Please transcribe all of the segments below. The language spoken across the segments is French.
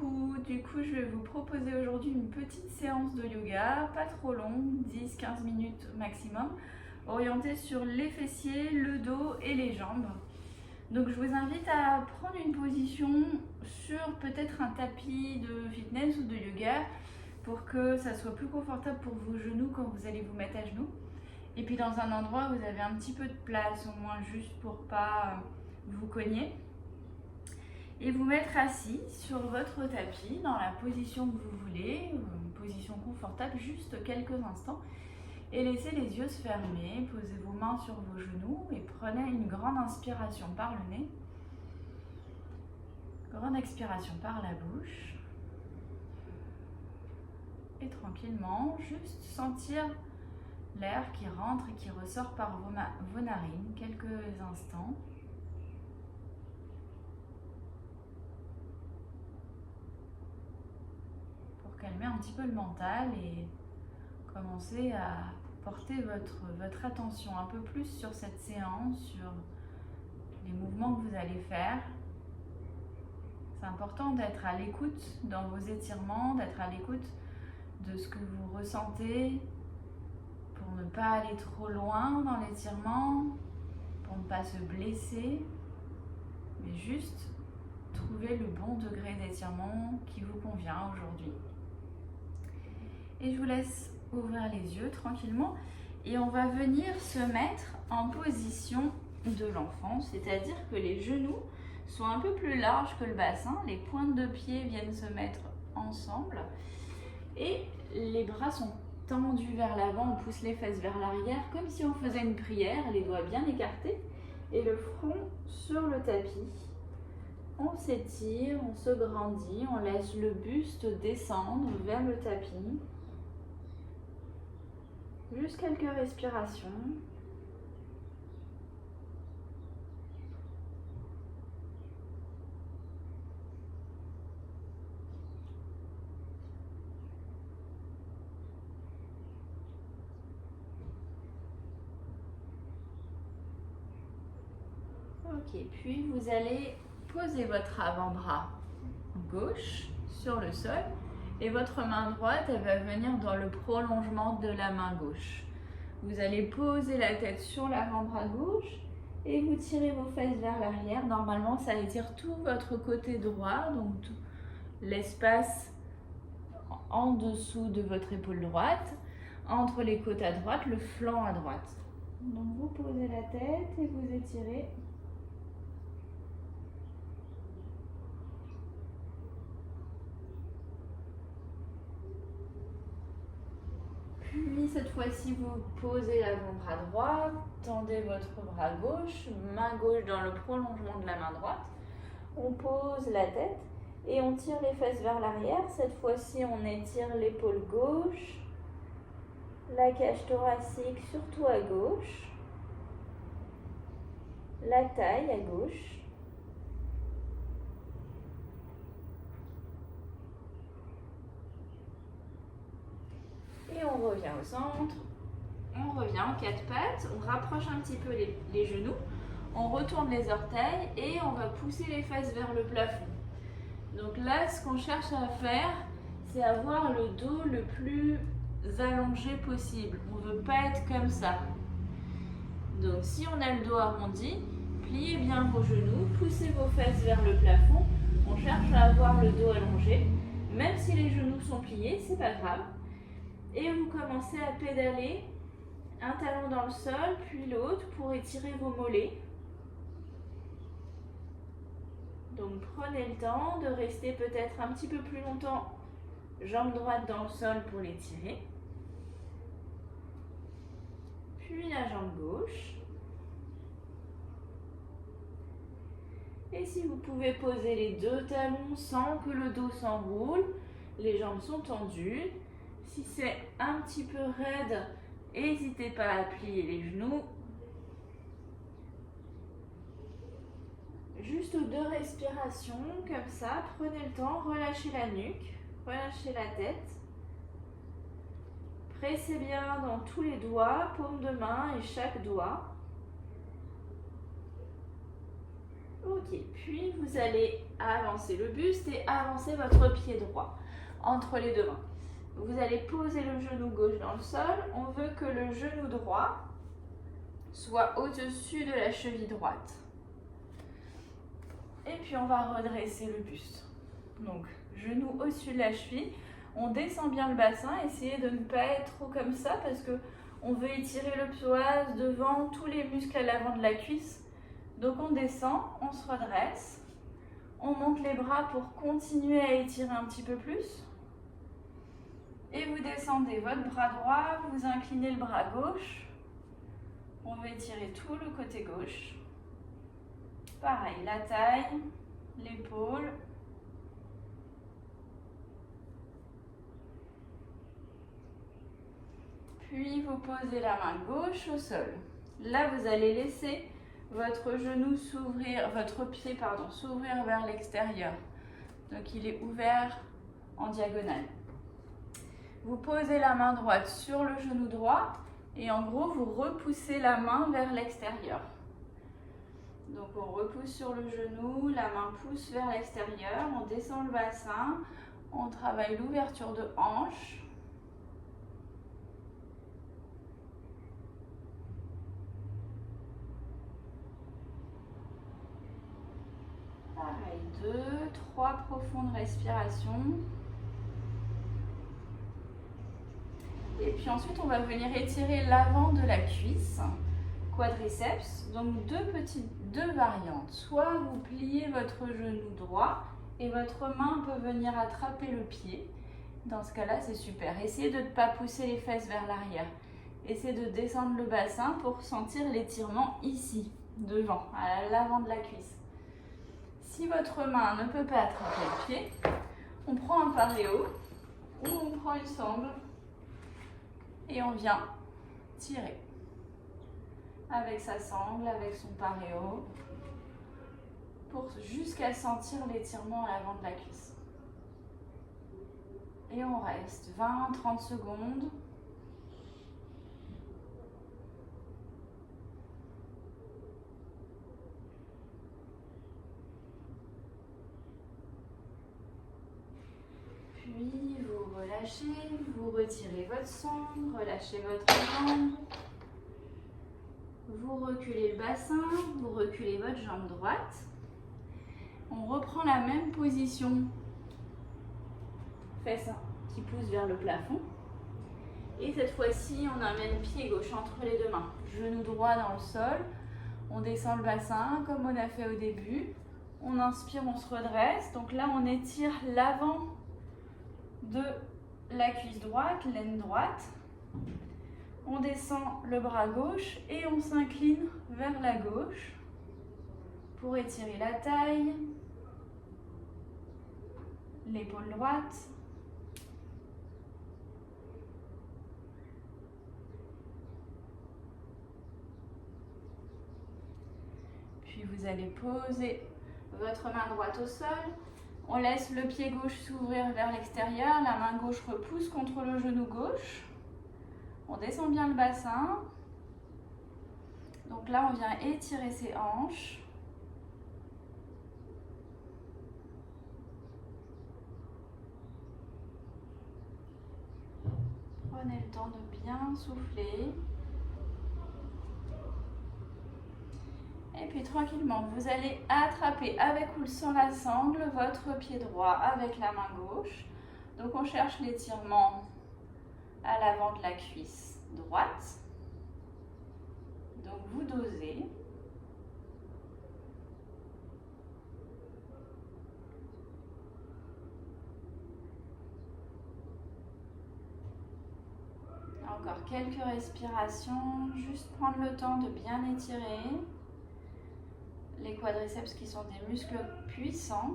Coucou, du coup je vais vous proposer aujourd'hui une petite séance de yoga, pas trop longue, 10-15 minutes maximum, orientée sur les fessiers, le dos et les jambes. Donc je vous invite à prendre une position sur peut-être un tapis de fitness ou de yoga pour que ça soit plus confortable pour vos genoux quand vous allez vous mettre à genoux. Et puis dans un endroit où vous avez un petit peu de place, au moins juste pour pas vous cogner. Et vous mettre assis sur votre tapis dans la position que vous voulez, une position confortable, juste quelques instants. Et laissez les yeux se fermer, posez vos mains sur vos genoux et prenez une grande inspiration par le nez. Grande expiration par la bouche. Et tranquillement, juste sentir l'air qui rentre et qui ressort par vos narines quelques instants. Calmer un petit peu le mental et commencer à porter votre attention un peu plus sur cette séance, sur les mouvements que vous allez faire. C'est important d'être à l'écoute dans vos étirements, d'être à l'écoute de ce que vous ressentez pour ne pas aller trop loin dans l'étirement, pour ne pas se blesser, mais juste trouver le bon degré d'étirement qui vous convient aujourd'hui. Et je vous laisse ouvrir les yeux tranquillement et on va venir se mettre en position de l'enfant, c'est-à-dire que les genoux sont un peu plus larges que le bassin, les pointes de pied viennent se mettre ensemble et les bras sont tendus vers l'avant, on pousse les fesses vers l'arrière comme si on faisait une prière, les doigts bien écartés et le front sur le tapis. On s'étire, on se grandit, on laisse le buste descendre vers le tapis. Juste quelques respirations. Ok, puis vous allez poser votre avant-bras gauche sur le sol et votre main droite, elle va venir dans le prolongement de la main gauche. Vous allez poser la tête sur l'avant-bras gauche et vous tirez vos fesses vers l'arrière. Normalement, ça étire tout votre côté droit, donc tout l'espace en dessous de votre épaule droite, entre les côtes à droite, le flanc à droite. Donc vous posez la tête et vous étirez. Puis cette fois-ci, vous posez l'avant-bras droit, tendez votre bras gauche, main gauche dans le prolongement de la main droite. On pose la tête et on tire les fesses vers l'arrière. Cette fois-ci, on étire l'épaule gauche, la cage thoracique surtout à gauche, la taille à gauche. Et on revient au centre, on revient en quatre pattes, on rapproche un petit peu les genoux, on retourne les orteils et on va pousser les fesses vers le plafond. Donc là, ce qu'on cherche à faire, c'est avoir le dos le plus allongé possible. On ne veut pas être comme ça. Donc si on a le dos arrondi, pliez bien vos genoux, poussez vos fesses vers le plafond. On cherche à avoir le dos allongé. Même si les genoux sont pliés, c'est pas grave. Et vous commencez à pédaler un talon dans le sol, puis l'autre pour étirer vos mollets. Donc prenez le temps de rester peut-être un petit peu plus longtemps, jambe droite dans le sol pour l'étirer. Puis la jambe gauche. Et si vous pouvez poser les deux talons sans que le dos s'enroule, les jambes sont tendues. Si c'est un petit peu raide, n'hésitez pas à plier les genoux. Juste 2 respirations comme ça, prenez le temps, relâchez la nuque, relâchez la tête. Pressez bien dans tous les doigts, paume de main et chaque doigt. Ok, puis vous allez avancer le buste et avancer votre pied droit entre les deux mains. Vous allez poser le genou gauche dans le sol. On veut que le genou droit soit au-dessus de la cheville droite. Et puis on va redresser le buste. Donc, genou au-dessus de la cheville. On descend bien le bassin. Essayez de ne pas être trop comme ça parce qu'on veut étirer le psoas devant, tous les muscles à l'avant de la cuisse. Donc on descend, on se redresse. On monte les bras pour continuer à étirer un petit peu plus. Et vous descendez votre bras droit, vous inclinez le bras gauche. On va étirer tout le côté gauche. Pareil, la taille, l'épaule. Puis vous posez la main gauche au sol. Là, vous allez laisser votre genou s'ouvrir, votre pied, pardon, s'ouvrir vers l'extérieur. Donc il est ouvert en diagonale. Vous posez la main droite sur le genou droit et en gros, vous repoussez la main vers l'extérieur. Donc on repousse sur le genou, la main pousse vers l'extérieur, on descend le bassin, on travaille l'ouverture de hanche. Pareil, 2, 3 profondes respirations. Et puis ensuite, on va venir étirer l'avant de la cuisse, quadriceps. Donc deux variantes. Soit vous pliez votre genou droit et votre main peut venir attraper le pied. Dans ce cas-là, c'est super. Essayez de ne pas pousser les fesses vers l'arrière. Essayez de descendre le bassin pour sentir l'étirement ici, devant, à l'avant de la cuisse. Si votre main ne peut pas attraper le pied, on prend un paréo ou on prend une sangle et on vient tirer avec sa sangle, avec son paréo, jusqu'à sentir l'étirement à l'avant de la cuisse. Et on reste 20-30 secondes. Puis vous relâchez, vous retirez votre sangle, relâchez votre jambe. Vous reculez le bassin, vous reculez votre jambe droite. On reprend la même position. Fesses qui poussent vers le plafond. Et cette fois-ci, on amène pied gauche entre les deux mains. Genou droit dans le sol. On descend le bassin comme on a fait au début. On inspire, on se redresse. Donc là, on étire l'avant de la cuisse droite, l'aine droite. On descend le bras gauche et on s'incline vers la gauche pour étirer la taille, l'épaule droite. Puis vous allez poser votre main droite au sol. On laisse le pied gauche s'ouvrir vers l'extérieur, la main gauche repousse contre le genou gauche. On descend bien le bassin. Donc là, on vient étirer ses hanches. Prenez le temps de bien souffler. Et puis tranquillement, vous allez attraper avec ou sans la sangle votre pied droit avec la main gauche. Donc on cherche l'étirement à l'avant de la cuisse droite. Donc vous dosez. Encore quelques respirations, juste prendre le temps de bien étirer les quadriceps qui sont des muscles puissants.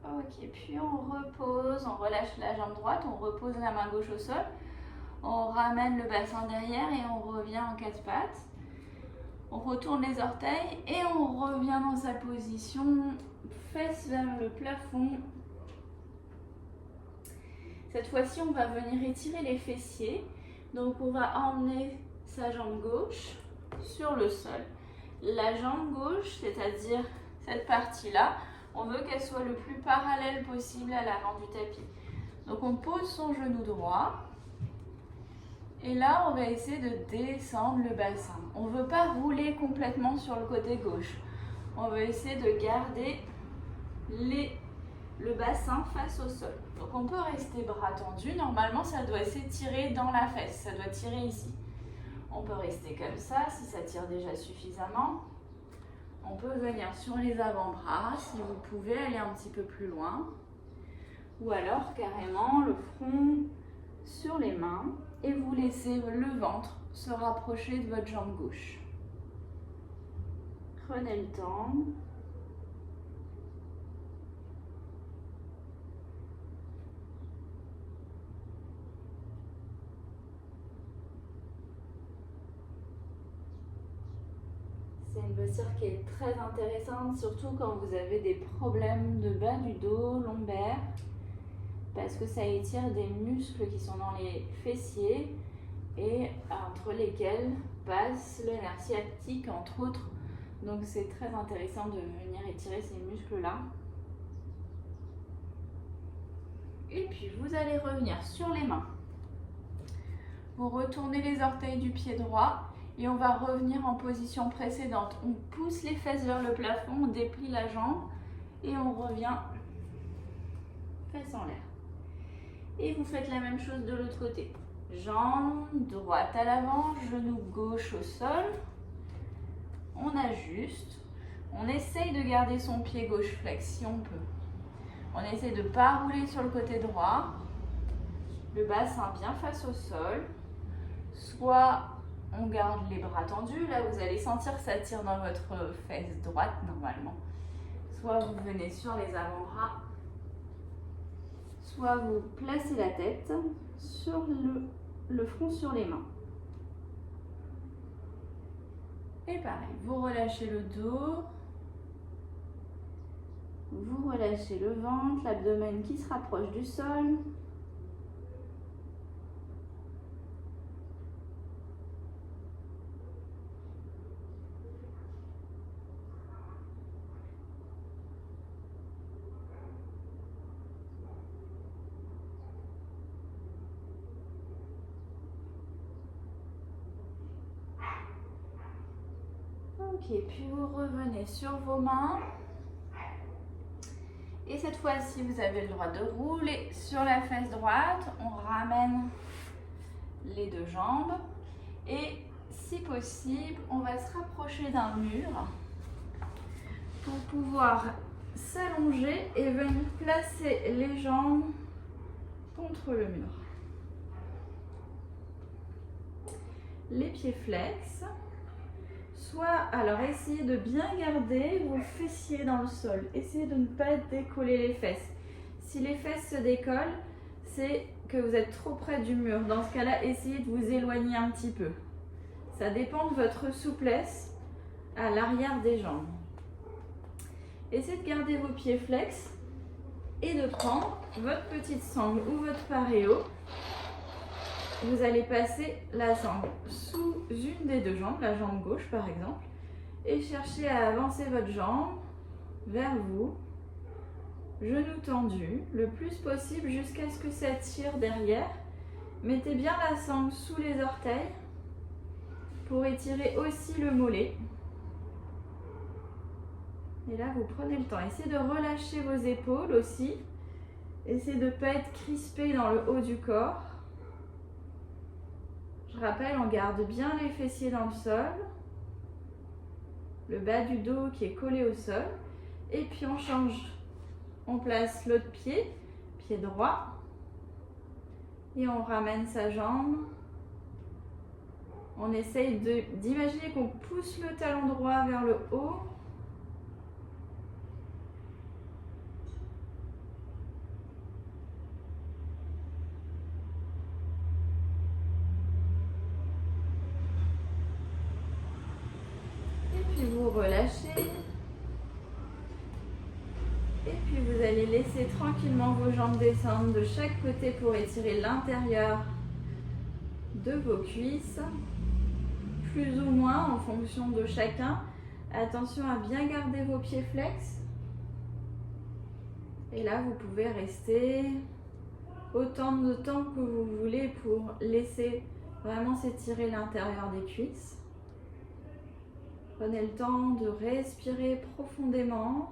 Ok, puis on repose, on relâche la jambe droite, on repose la main gauche au sol, on ramène le bassin derrière et on revient en quatre pattes. On retourne les orteils et on revient dans sa position, fesses vers le plafond. Cette fois-ci, on va venir étirer les fessiers. Donc on va emmener sa jambe gauche sur le sol. La jambe gauche, c'est-à-dire cette partie-là, on veut qu'elle soit le plus parallèle possible à l'avant du tapis. Donc on pose son genou droit. Et là, on va essayer de descendre le bassin. On ne veut pas rouler complètement sur le côté gauche. On va essayer de garder le bassin face au sol. Donc on peut rester bras tendus. Normalement, ça doit s'étirer dans la fesse. Ça doit tirer ici. On peut rester comme ça si ça tire déjà suffisamment. On peut venir sur les avant-bras si vous pouvez aller un petit peu plus loin. Ou alors carrément le front sur les mains et vous laissez le ventre se rapprocher de votre jambe gauche. Prenez le temps. C'est une posture qui est très intéressante, surtout quand vous avez des problèmes de bas du dos, lombaire, parce que ça étire des muscles qui sont dans les fessiers et entre lesquels passe le nerf sciatique, entre autres. Donc c'est très intéressant de venir étirer ces muscles-là. Et puis vous allez revenir sur les mains. Vous retournez les orteils du pied droit. Et on va revenir en position précédente. On pousse les fesses vers le plafond, on déplie la jambe et on revient fesses en l'air. Et vous faites la même chose de l'autre côté. Jambe droite à l'avant, genou gauche au sol. On ajuste. On essaye de garder son pied gauche flex si on peut. On essaye de ne pas rouler sur le côté droit. Le bassin bien face au sol. Soit on garde les bras tendus, là vous allez sentir que ça tire dans votre fesse droite normalement. Soit vous venez sur les avant-bras, soit vous placez la tête sur le front sur les mains. Et pareil, vous relâchez le dos, vous relâchez le ventre, l'abdomen qui se rapproche du sol. Ok, puis vous revenez sur vos mains. Et cette fois-ci, vous avez le droit de rouler sur la fesse droite. On ramène les deux jambes. Et si possible, on va se rapprocher d'un mur pour pouvoir s'allonger et venir placer les jambes contre le mur. Les pieds flex. Soit, alors essayez de bien garder vos fessiers dans le sol. Essayez de ne pas décoller les fesses. Si les fesses se décollent, c'est que vous êtes trop près du mur. Dans ce cas-là, essayez de vous éloigner un petit peu. Ça dépend de votre souplesse à l'arrière des jambes. Essayez de garder vos pieds flex et de prendre votre petite sangle ou votre paréo. Vous allez passer la sangle sous une des deux jambes, la jambe gauche par exemple, et chercher à avancer votre jambe vers vous, genou tendu, le plus possible jusqu'à ce que ça tire derrière. Mettez bien la sangle sous les orteils pour étirer aussi le mollet. Et là, vous prenez le temps. Essayez de relâcher vos épaules aussi. Essayez de ne pas être crispé dans le haut du corps. Je rappelle, on garde bien les fessiers dans le sol, le bas du dos qui est collé au sol, et puis on change. On place l'autre pied, pied droit, et on ramène sa jambe. On essaye d'imaginer qu'on pousse le talon droit vers le haut. Vous relâchez et puis vous allez laisser tranquillement vos jambes descendre de chaque côté pour étirer l'intérieur de vos cuisses, plus ou moins en fonction de chacun. Attention à bien garder vos pieds flex. Et là, vous pouvez rester autant de temps que vous voulez pour laisser vraiment s'étirer l'intérieur des cuisses. Prenez le temps de respirer profondément.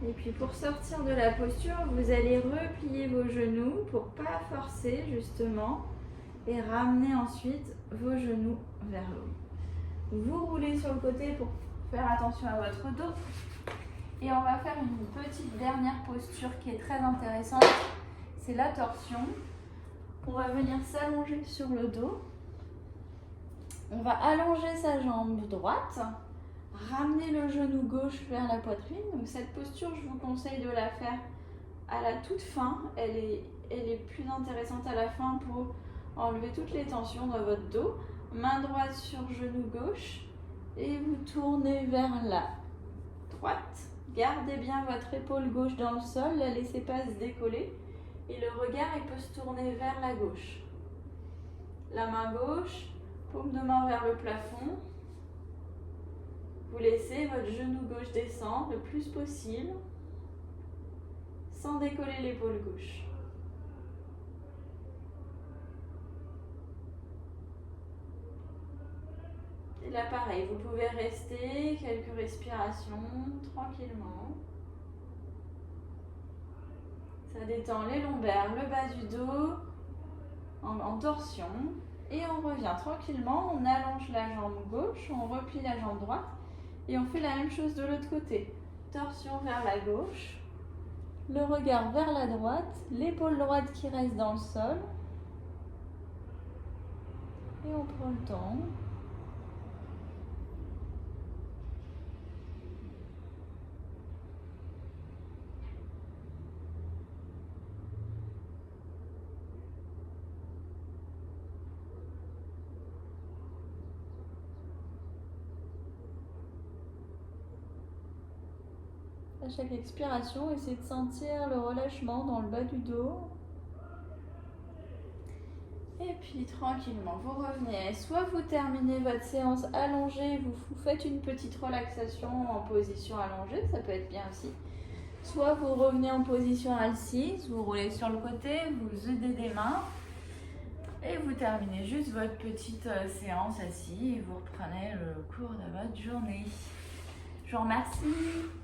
Et puis pour sortir de la posture, vous allez replier vos genoux pour ne pas forcer justement et ramener ensuite vos genoux vers le haut. Vous roulez sur le côté pour faire attention à votre dos. Et on va faire une petite dernière posture qui est très intéressante. C'est la torsion. On va venir s'allonger sur le dos. On va allonger sa jambe droite. Ramener le genou gauche vers la poitrine. Donc cette posture, je vous conseille de la faire à la toute fin. Elle est plus intéressante à la fin pour enlever toutes les tensions dans votre dos. Main droite sur genou gauche et vous tournez vers la droite. Gardez bien votre épaule gauche dans le sol, la laissez pas se décoller et le regard il peut se tourner vers la gauche. La main gauche, paume de main vers le plafond. Vous laissez votre genou gauche descendre le plus possible sans décoller l'épaule gauche. Et là pareil, vous pouvez rester quelques respirations tranquillement. Ça détend les lombaires, le bas du dos en torsion. Et on revient tranquillement, on allonge la jambe gauche, on replie la jambe droite. Et on fait la même chose de l'autre côté. Torsion vers la gauche, le regard vers la droite, l'épaule droite qui reste dans le sol. Et on prend le temps. À chaque expiration, essayez de sentir le relâchement dans le bas du dos. Et puis tranquillement, vous revenez. Soit vous terminez votre séance allongée, vous faites une petite relaxation en position allongée, ça peut être bien aussi. Soit vous revenez en position assise, vous roulez sur le côté, vous aidez des mains. Et vous terminez juste votre petite séance assise et vous reprenez le cours de votre journée. Je vous remercie.